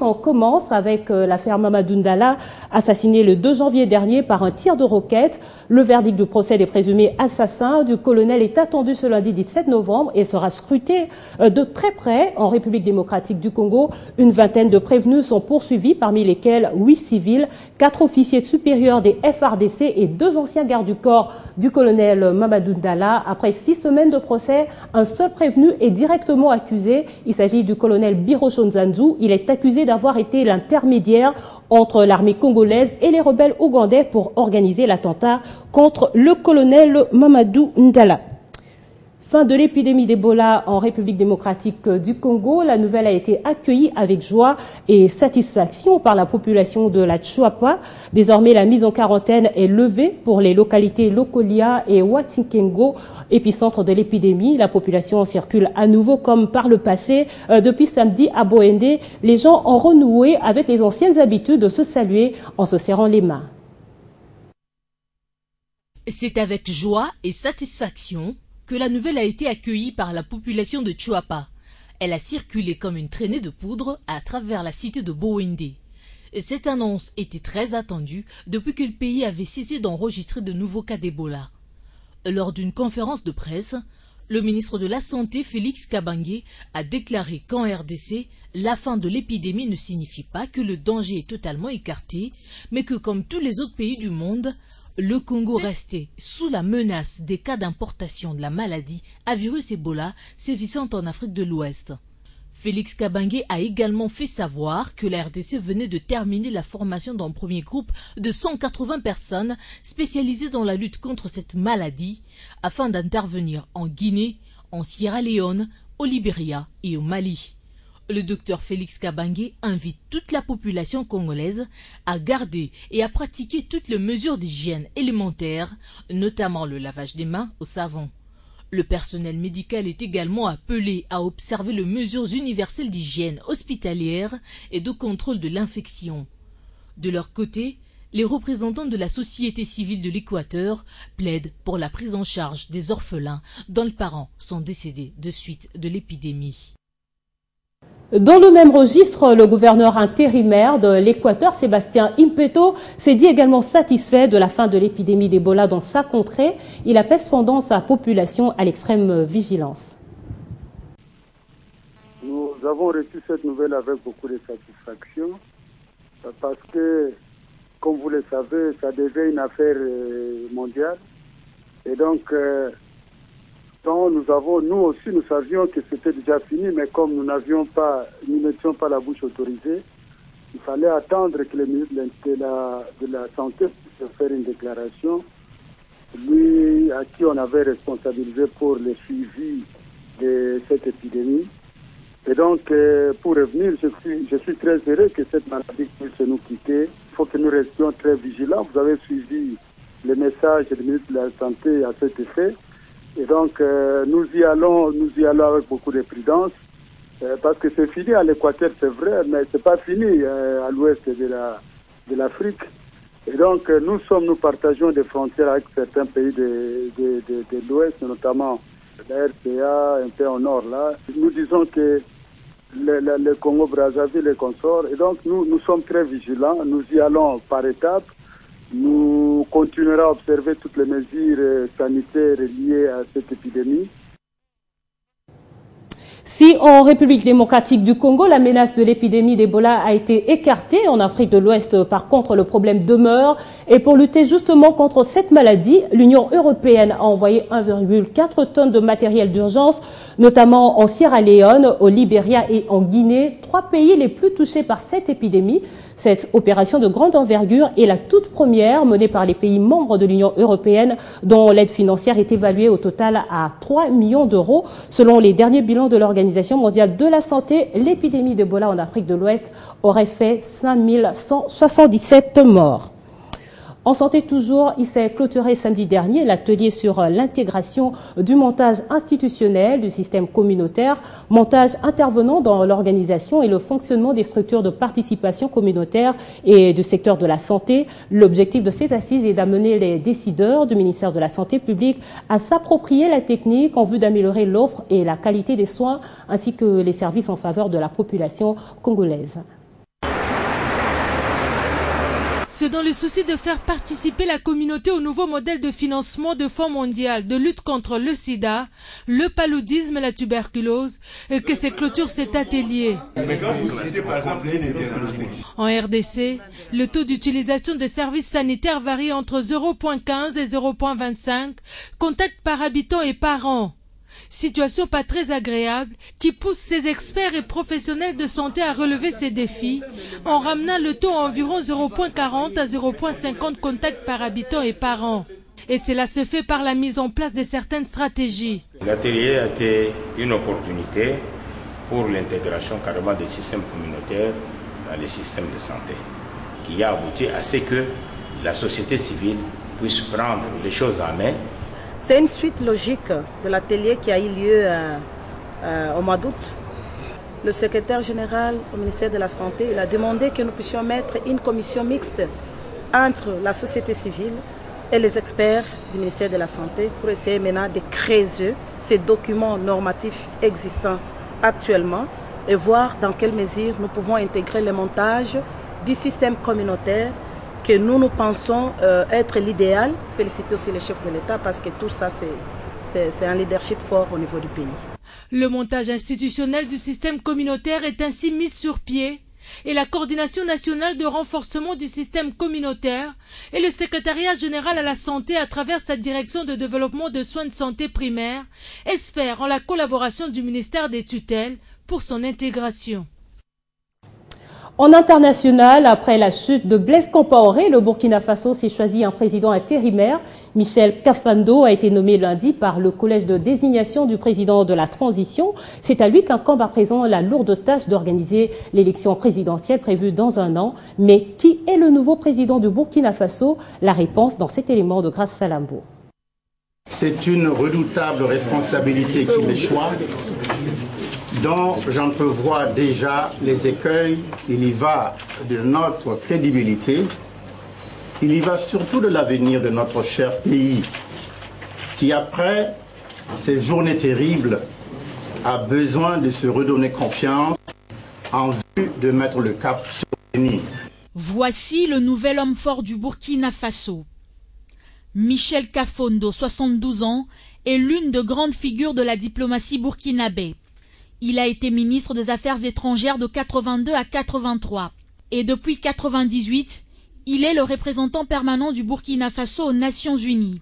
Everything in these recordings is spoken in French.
On commence avec l'affaire Mamadou Ndala, assassiné le 2 janvier dernier par un tir de roquette. Le verdict du procès des présumés assassins du colonel est attendu ce lundi 17 novembre et sera scruté de très près en République démocratique du Congo. Une vingtaine de prévenus sont poursuivis, parmi lesquels 8 civils, 4 officiers supérieurs des FARDC et 2 anciens gardes du corps du colonel Mamadou Ndala. Après 6 semaines de procès, un seul prévenu est directement accusé. Il s'agit du colonel Birocho Nzanzu. Il est accusé d'avoir été l'intermédiaire entre l'armée congolaise et les rebelles ougandais pour organiser l'attentat contre le colonel Mamadou Ndala. Fin de l'épidémie d'Ebola en République démocratique du Congo. La nouvelle a été accueillie avec joie et satisfaction par la population de la Tchouapa. Désormais, la mise en quarantaine est levée pour les localités Lokolia et Watinkengo, épicentre de l'épidémie. La population circule à nouveau comme par le passé. Depuis samedi à Boende, les gens ont renoué avec les anciennes habitudes de se saluer en se serrant les mains. C'est avec joie et satisfaction que la nouvelle a été accueillie par la population de Tchouapa. Elle a circulé comme une traînée de poudre à travers la cité de Bowende. Cette annonce était très attendue depuis que le pays avait cessé d'enregistrer de nouveaux cas d'Ebola. Lors d'une conférence de presse, le ministre de la Santé, Félix Kabange, a déclaré qu'en RDC, la fin de l'épidémie ne signifie pas que le danger est totalement écarté, mais que comme tous les autres pays du monde, le Congo restait sous la menace des cas d'importation de la maladie à virus Ebola sévissant en Afrique de l'Ouest. Félix Kabange a également fait savoir que la RDC venait de terminer la formation d'un premier groupe de 180 personnes spécialisées dans la lutte contre cette maladie afin d'intervenir en Guinée, en Sierra Leone, au Libéria et au Mali. Le docteur Félix Kabange invite toute la population congolaise à garder et à pratiquer toutes les mesures d'hygiène élémentaires, notamment le lavage des mains au savon. Le personnel médical est également appelé à observer les mesures universelles d'hygiène hospitalière et de contrôle de l'infection. De leur côté, les représentants de la société civile de l'Équateur plaident pour la prise en charge des orphelins dont les parents sont décédés de suite de l'épidémie. Dans le même registre, le gouverneur intérimaire de l'Équateur, Sébastien Impeto, s'est dit également satisfait de la fin de l'épidémie d'Ebola dans sa contrée. Il appelle cependant sa population à l'extrême vigilance. Nous avons reçu cette nouvelle avec beaucoup de satisfaction parce que, comme vous le savez, ça devient une affaire mondiale. Et donc, nous aussi, nous savions que c'était déjà fini, mais comme nous n'étions pas la bouche autorisée, il fallait attendre que le ministre de la Santé puisse faire une déclaration, lui à qui on avait responsabilisé pour le suivi de cette épidémie. Et donc, pour revenir, je suis très heureux que cette maladie puisse nous quitter. Il faut que nous restions très vigilants. Vous avez suivi le message du ministre de la Santé à cet effet. Et donc, nous y allons avec beaucoup de prudence, parce que c'est fini à l'Équateur, c'est vrai, mais c'est pas fini à l'ouest de l'Afrique. Et donc, nous partageons des frontières avec certains pays de l'ouest, notamment la RCA, un peu au nord, là. Nous disons que le Congo-Brazzaville et consorts, et donc nous sommes très vigilants, nous y allons par étapes. Nous continuerons à observer toutes les mesures sanitaires liées à cette épidémie. Si en République démocratique du Congo, la menace de l'épidémie d'Ebola a été écartée, en Afrique de l'Ouest, par contre, le problème demeure. Et pour lutter justement contre cette maladie, l'Union européenne a envoyé 1,4 tonnes de matériel d'urgence, notamment en Sierra Leone, au Libéria et en Guinée, 3 pays les plus touchés par cette épidémie. Cette opération de grande envergure est la toute première menée par les pays membres de l'Union européenne, dont l'aide financière est évaluée au total à 3 millions d'euros. Selon les derniers bilans de l'Organisation mondiale de la santé, l'épidémie d'Ebola en Afrique de l'Ouest aurait fait 5177 morts. En santé toujours, il s'est clôturé samedi dernier l'atelier sur l'intégration du montage institutionnel du système communautaire, montage intervenant dans l'organisation et le fonctionnement des structures de participation communautaire et du secteur de la santé. L'objectif de ces assises est d'amener les décideurs du ministère de la Santé publique à s'approprier la technique en vue d'améliorer l'offre et la qualité des soins ainsi que les services en faveur de la population congolaise. C'est dans le souci de faire participer la communauté au nouveau modèle de financement de Fonds mondial de lutte contre le sida, le paludisme et la tuberculose que se clôture cet atelier. En RDC, le taux d'utilisation des services sanitaires varie entre 0,15 et 0,25 contacts par habitant et par an. Situation pas très agréable qui pousse ces experts et professionnels de santé à relever ces défis en ramenant le taux à environ 0,40 à 0,50 contacts par habitant et par an. Et cela se fait par la mise en place de certaines stratégies. L'atelier a été une opportunité pour l'intégration carrément des systèmes communautaires dans les systèmes de santé, qui a abouti à ce que la société civile puisse prendre les choses en main. C'est une suite logique de l'atelier qui a eu lieu au mois d'août. Le secrétaire général au ministère de la Santé il a demandé que nous puissions mettre une commission mixte entre la société civile et les experts du ministère de la Santé pour essayer maintenant de creuser ces documents normatifs existants actuellement et voir dans quelle mesure nous pouvons intégrer le montage du système communautaire que nous pensons être l'idéal. Féliciter aussi les chefs de l'État parce que tout ça, c'est un leadership fort au niveau du pays. Le montage institutionnel du système communautaire est ainsi mis sur pied et la coordination nationale de renforcement du système communautaire et le secrétariat général à la santé à travers sa direction de développement de soins de santé primaire espèrent en la collaboration du ministère des tutelles pour son intégration. En international, après la chute de Blaise Compaoré, le Burkina Faso s'est choisi un président intérimaire. Michel Kafando a été nommé lundi par le collège de désignation du président de la transition. C'est à lui qu'incombe à présent la lourde tâche d'organiser l'élection présidentielle prévue dans un an. Mais qui est le nouveau président du Burkina Faso? La réponse dans cet élément de Grâce Salambo. C'est une redoutable responsabilité qui m'échoit, dont j'en peux voir déjà les écueils. Il y va de notre crédibilité, il y va surtout de l'avenir de notre cher pays, qui après ces journées terribles a besoin de se redonner confiance en vue de mettre le cap sur l'avenir. Voici le nouvel homme fort du Burkina Faso. Michel Kafando, 72 ans, est l'une des grandes figures de la diplomatie burkinabé. Il a été ministre des Affaires étrangères de 82 à 83. Et depuis 98, il est le représentant permanent du Burkina Faso aux Nations Unies.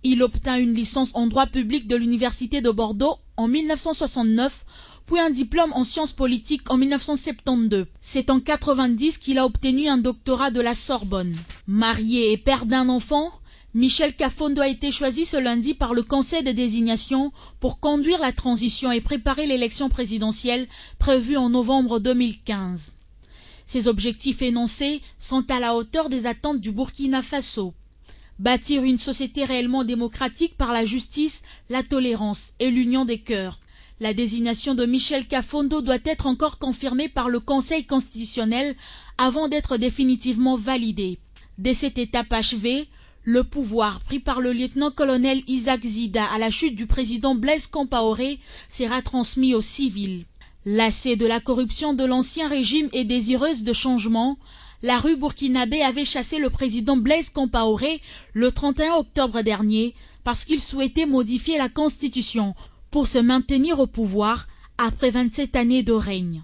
Il obtint une licence en droit public de l'Université de Bordeaux en 1969, puis un diplôme en sciences politiques en 1972. C'est en 90 qu'il a obtenu un doctorat de la Sorbonne. Marié et père d'un enfant, Michel Kafando a été choisi ce lundi par le Conseil de désignation pour conduire la transition et préparer l'élection présidentielle prévue en novembre 2015. Ses objectifs énoncés sont à la hauteur des attentes du Burkina Faso. Bâtir une société réellement démocratique par la justice, la tolérance et l'union des cœurs. La désignation de Michel Kafando doit être encore confirmée par le Conseil constitutionnel avant d'être définitivement validée. Dès cette étape achevée, le pouvoir pris par le lieutenant-colonel Isaac Zida à la chute du président Blaise Compaoré sera transmis aux civils. Lassée de la corruption de l'ancien régime et désireuse de changement, la rue burkinabé avait chassé le président Blaise Compaoré le 31 octobre dernier parce qu'il souhaitait modifier la constitution pour se maintenir au pouvoir après 27 années de règne.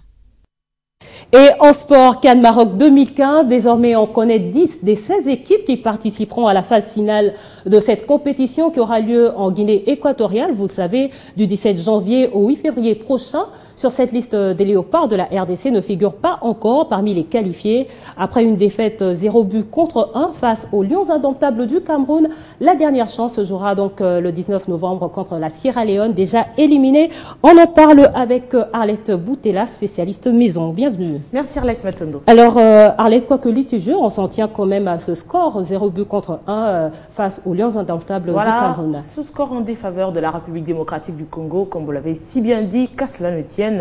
Et en sport, CAN Maroc 2015, désormais on connaît 10 des 16 équipes qui participeront à la phase finale de cette compétition qui aura lieu en Guinée équatoriale, vous le savez, du 17 janvier au 8 février prochain. Sur cette liste des léopards de la RDC ne figure pas encore parmi les qualifiés. Après une défaite 0 but contre 1 face aux Lions indomptables du Cameroun, la dernière chance se jouera donc le 19 novembre contre la Sierra Leone, déjà éliminée. On en parle avec Arlette Boutella, spécialiste maison. Bienvenue. Merci Arlette Matondo. Alors Arlette, quoique litigieux, on s'en tient quand même à ce score, 0 but contre 1 face aux Lions indomptables du Cameroun. Ce score en défaveur de la République démocratique du Congo, comme vous l'avez si bien dit, qu'à cela ne tienne,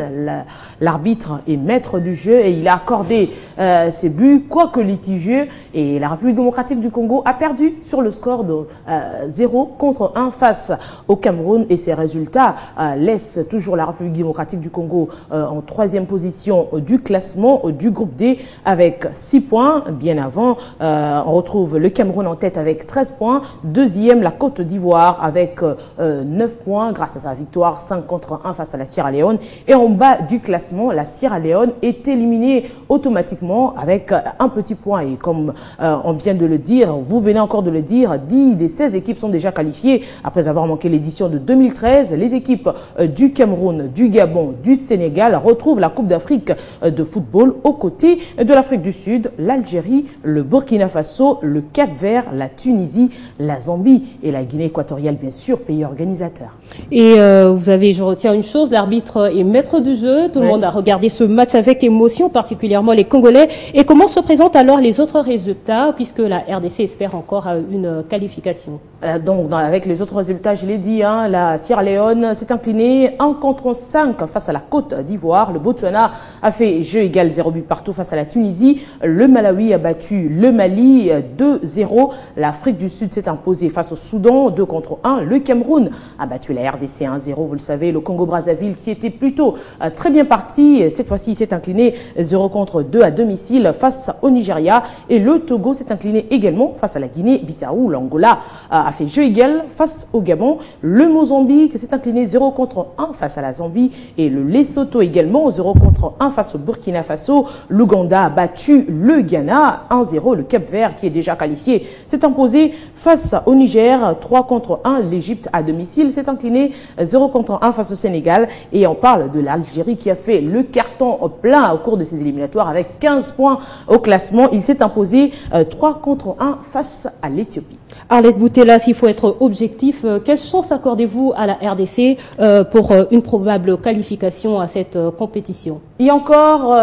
l'arbitre est maître du jeu et il a accordé ses buts, quoique litigieux, et la République démocratique du Congo a perdu sur le score de 0 contre 1 face au Cameroun, et ces résultats laissent toujours la République démocratique du Congo en 3e position du du classement du groupe D avec 6 points. Bien avant, on retrouve le Cameroun en tête avec 13 points. Deuxième, la Côte d'Ivoire avec 9 points grâce à sa victoire 5-1 face à la Sierra Leone. Et en bas du classement, la Sierra Leone est éliminée automatiquement avec un petit point. Et comme on vient de le dire, vous venez encore de le dire, 10 des 16 équipes sont déjà qualifiées après avoir manqué l'édition de 2013. Les équipes du Cameroun, du Gabon, du Sénégal retrouvent la Coupe d'Afrique de football aux côtés de l'Afrique du Sud, l'Algérie, le Burkina Faso, le Cap-Vert, la Tunisie, la Zambie et la Guinée équatoriale, bien sûr, pays organisateur. Et je retiens une chose, l'arbitre est maître du jeu, tout le monde a regardé ce match avec émotion, particulièrement les Congolais. Et comment se présentent alors les autres résultats, puisque la RDC espère encore une qualification? Donc, avec les autres résultats, je l'ai dit, la Sierra Leone s'est inclinée 1-5 face à la Côte d'Ivoire. Le Botswana a fait jeu égal 0 but partout face à la Tunisie. Le Malawi a battu le Mali 2-0. L'Afrique du Sud s'est imposée face au Soudan 2-1. Le Cameroun a battu la RDC 1-0. Vous le savez, le Congo-Brazzaville qui était plutôt très bien parti, cette fois-ci s'est incliné 0-2 à domicile face au Nigeria. Et le Togo s'est incliné également face à la Guinée-Bissau. L'Angola a fait jeu égal face au Gabon. Le Mozambique s'est incliné 0-1 face à la Zambie. Et le Lesotho également 0-1 face au Burkina Faso. L'Ouganda a battu le Ghana 1-0. Le Cap-Vert qui est déjà qualifié s'est imposé face au Niger 3-1. L'Égypte à domicile s'est incliné 0-1 face au Sénégal. Et on parle de l'Algérie qui a fait le carton plein au cours de ses éliminatoires avec 15 points au classement. Il s'est imposé 3-1 face à l'Éthiopie. Arlette Boutella, s'il faut être objectif, quelle chance accordez-vous à la RDC pour une probable qualification à cette compétition? Il y a encore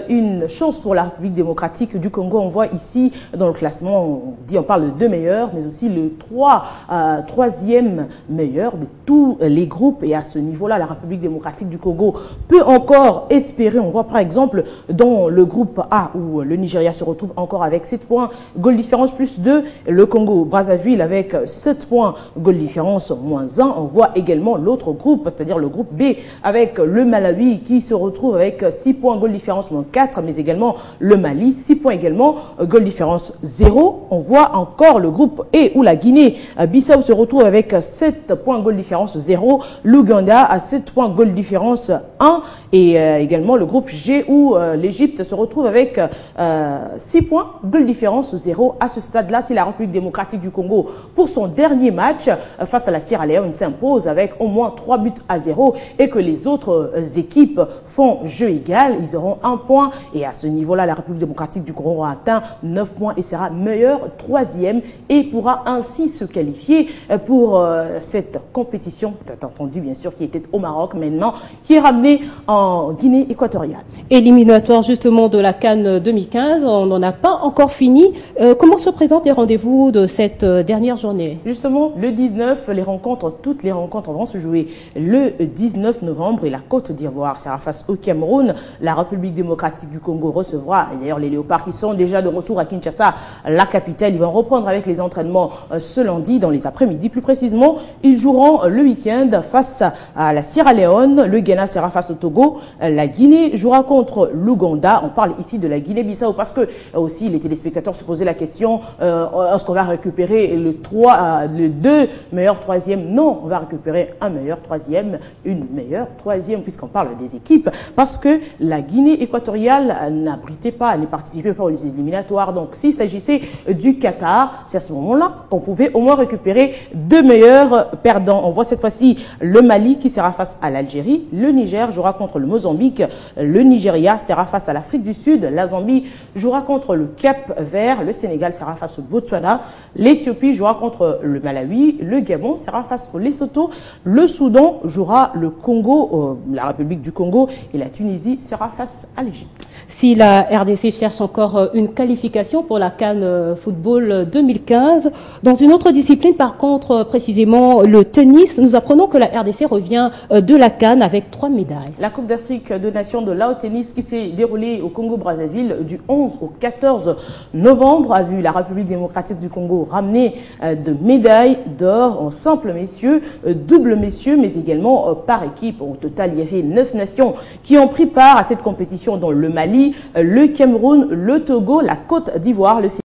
une chance pour la République démocratique du Congo. On voit ici dans le classement, on parle de 2 meilleurs, mais aussi le 3e meilleur de tous les groupes. Et à ce niveau-là, la République démocratique du Congo peut encore espérer. On voit par exemple dans le groupe A où le Nigeria se retrouve encore avec 7 points, goal différence plus 2. Le Congo-Brazzaville avec 7 points, goal différence moins 1. On voit également l'autre groupe, c'est-à-dire le groupe B avec le Malawi qui se retrouve avec 6 points, goal différence moins 4, mais également le Mali, 6 points également, goal différence 0. On voit encore le groupe E où la Guinée-Bissau se retrouve avec 7 points, goal différence 0. L'Ouganda a 7 points, goal différence 1. Et également le groupe G où l'Égypte se retrouve avec 6 points, goal différence 0. À ce stade-là, c'est la République démocratique du Congo pour son dernier match face à la Sierra Leone s'impose avec au moins 3-0 et que les autres équipes font jeu égal, ils auront 1 point. Et à ce niveau-là, la République démocratique du Congo aura atteint 9 points et sera meilleur 3e et pourra ainsi se qualifier pour cette compétition, entendu bien sûr, qui était au Maroc maintenant, qui est ramenée en Guinée équatoriale. Éliminatoire justement de la CAN 2015, on n'en a pas encore fini. Comment se présentent les rendez-vous de cette dernière journée? Justement, le 19, toutes les rencontres vont se jouer le 19 novembre et la Côte d'Ivoire sera face au Cameroun. La République démocratique du Congo recevra, et d'ailleurs les Léopards qui sont déjà de retour à Kinshasa, la capitale, ils vont reprendre avec les entraînements ce lundi dans les après-midi. Plus précisément, ils joueront le week-end face à la Sierra Leone, le Ghana sera face au Togo, la Guinée jouera contre l'Ouganda. On parle ici de la Guinée-Bissau parce que aussi les téléspectateurs se posaient la question, est-ce qu'on va récupérer le 2 meilleurs 3e? Non, on va récupérer un meilleur 3e, une meilleure 3e puisqu'on parle des équipes parce que la Guinée équatoriale n'abritait pas, ne participait pas aux éliminatoires. Donc s'il s'agissait du Qatar, c'est à ce moment-là qu'on pouvait au moins récupérer 2 meilleurs perdants. On voit cette fois-ci le Mali qui sera face à l'Algérie, le Niger jouera contre le Mozambique, le Nigeria sera face à l'Afrique du Sud, la Zambie jouera contre le Cap-Vert, le Sénégal sera face au Botswana, l'Éthiopie jouera contre le Malawi, le Gabon sera face au Lesotho, le Soudan jouera le Congo, la République du Congo et la Tunisie sera face à l'Égypte. Si la RDC cherche encore une qualification pour la CAN Football 2015, dans une autre discipline par contre, précisément le tennis, nous apprenons que la RDC revient de la CAN avec 3 médailles. La Coupe d'Afrique de Nations de lao tennis qui s'est déroulée au Congo-Brazzaville du 11 au 14 novembre a vu la République démocratique du Congo ramener de médailles d'or en simple messieurs, double messieurs, mais également par équipe. Au total, il y avait 9 nations qui ont pris part à cette compétition dont le Mali, le Cameroun, le Togo, la Côte d'Ivoire, le